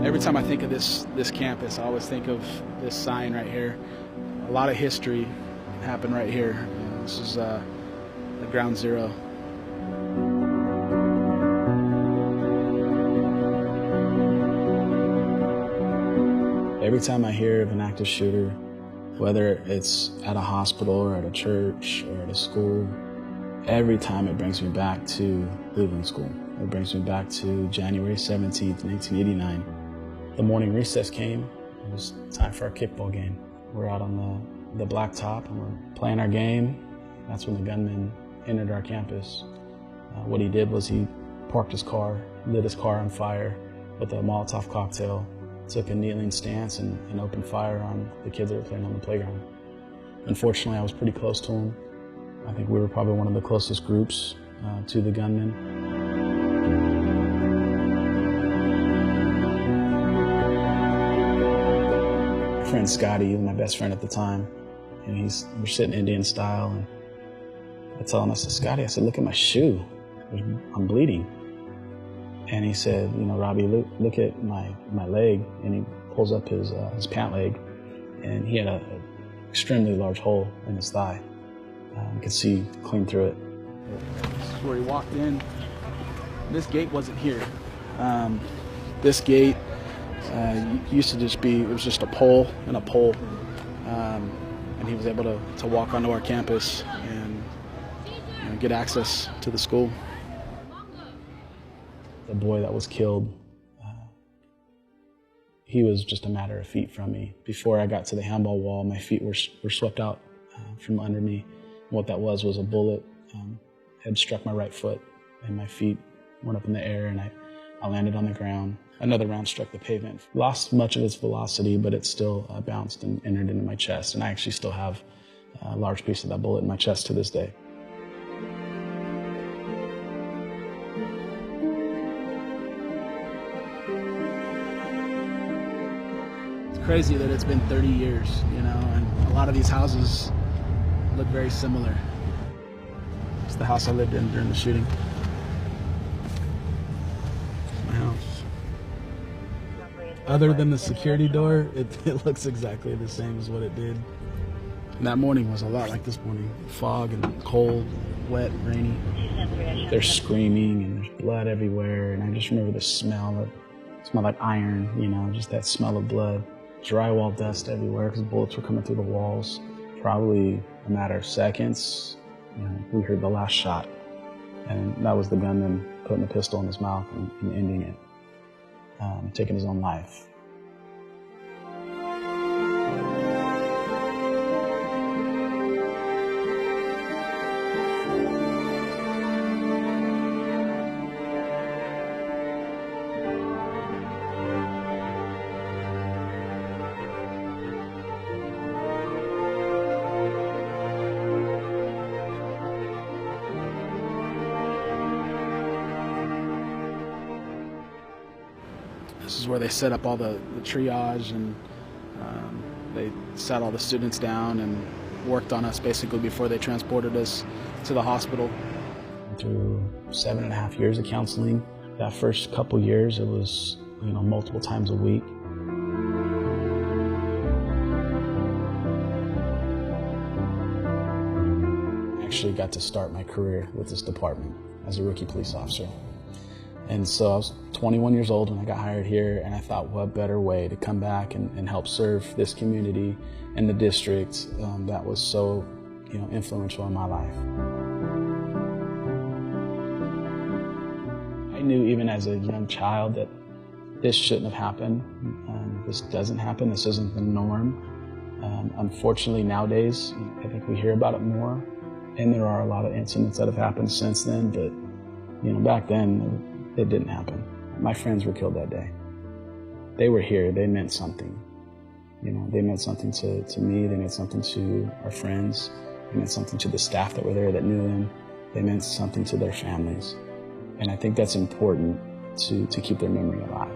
Every time I think of this campus, I always think of this sign right here. A lot of history happened right here. This is the ground zero. Every time I hear of an active shooter, whether it's at a hospital or at a church or at a school, every time it brings me back to Cleveland School. It brings me back to January 17th, 1989. The morning recess came. It was time for our kickball game. We're out on the blacktop and we're playing our game. That's when the gunman entered our campus. What he did was he parked his car, lit his car on fire with a Molotov cocktail, took a kneeling stance and opened fire on the kids that were playing on the playground. Unfortunately, I was pretty close to him. I think we were probably one of the closest groups to the gunman. My friend Scotty, my best friend at the time, and we're sitting Indian style, and I tell him, I said, Scotty, I said, look at my shoe. I'm bleeding. And he said, you know, Robbie, look at my leg. And he pulls up his pant leg, and he had an extremely large hole in his thigh. You could see clean through it. This is where he walked in. This gate wasn't here. This gate used to just be, it was just a pole and a pole. And he was able to walk onto our campus and get access to the school. The boy that was killed, he was just a matter of feet from me. Before I got to the handball wall, my feet were swept out from under me. What that was a bullet had struck my right foot, and my feet went up in the air, and I landed on the ground. Another round struck the pavement. Lost much of its velocity, but it still bounced and entered into my chest, and I actually still have a large piece of that bullet in my chest to this day. Crazy that it's been 30 years, and a lot of these houses look very similar. It's the house I lived in during the shooting. My house. Other than the security door, it looks exactly the same as what it did. And that morning was a lot like this morning. Fog and cold, wet, rainy. They're screaming and there's blood everywhere, and I just remember the smell. It smelled like iron, just that smell of blood. Drywall dust everywhere because bullets were coming through the walls. Probably a matter of seconds, we heard the last shot. And that was the gunman putting the pistol in his mouth and ending it, taking his own life. This is where they set up all the triage, and they sat all the students down and worked on us basically before they transported us to the hospital. Through 7.5 years of counseling. That first couple years, it was multiple times a week. I actually got to start my career with this department as a rookie police officer. And so I was 21 years old when I got hired here, and I thought, what better way to come back and help serve this community and the district that was so influential in my life. I knew even as a young child that this shouldn't have happened. This doesn't happen. This isn't the norm. Unfortunately, nowadays, I think we hear about it more, and there are a lot of incidents that have happened since then, but back then, it didn't happen. My friends were killed that day. They were here. They meant something. They meant something to me. They meant something to our friends. They meant something to the staff that were there that knew them. They meant something to their families. And I think that's important to keep their memory alive.